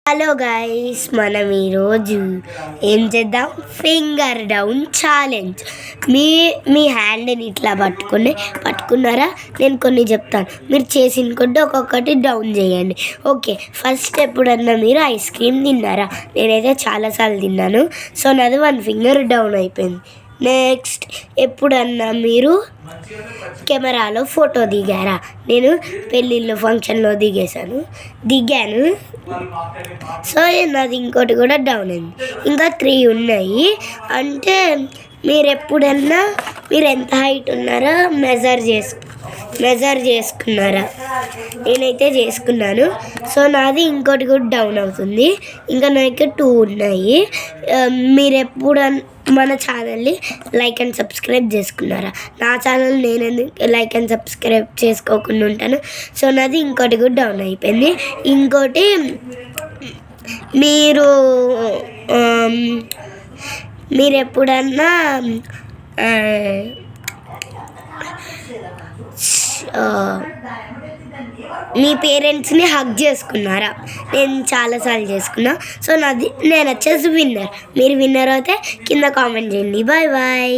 Hello guys, మనం ఈరోజు ఏం చేద్దాం? Finger down challenge. మీ మీ హ్యాండ్ని ఇట్లా పట్టుకున్నారా? నేను కొన్ని చెప్తాను, మీరు చేసిన కొద్ది ఒక్కొక్కటి డౌన్ చేయండి. ఓకే, ఫస్ట్ ఎప్పుడన్నా మీరు ఐస్ క్రీమ్ తిన్నారా? నేనైతే చాలాసార్లు తిన్నాను. సో నాది 1 ఫింగర్ డౌన్ అయిపోయింది. నెక్స్ట్, ఎప్పుడన్నా మీరు కెమెరాలో ఫోటో దిగారా? నేను పెళ్ళిళ్ళు ఫంక్షన్లో దిగాను. సో నాది ఇంకోటి కూడా డౌన్ అయింది. ఇంకా 3 ఉన్నాయి. అంటే మీరు ఎప్పుడన్నా మీరు ఎంత హైట్ ఉన్నారో మెజర్ చేసుకున్నారా? నేనైతే చేసుకున్నాను. సో నాది ఇంకోటి కూడా డౌన్ అవుతుంది. ఇంకా నాకు 2 ఉన్నాయి. మీరు ఎప్పుడన్నా మన ఛానల్ని లైక్ అండ్ సబ్స్క్రైబ్ చేసుకున్నారా? నా ఛానల్ నేను లైక్ అండ్ సబ్స్క్రైబ్ చేసుకోకుండా ఉంటాను. సో నాది ఇంకోటి కూడా డౌన్ అయిపోయింది. ఇంకోటి, మీరు ఎప్పుడన్నా మీ పేరెంట్స్ని హగ్ చేసుకున్నారా? నేను చాలాసార్లు చేసుకున్నా. సో నేను వచ్చేసి విన్నర్. మీరు విన్నర్ అయితే కింద కామెంట్ చేయండి. Bye bye.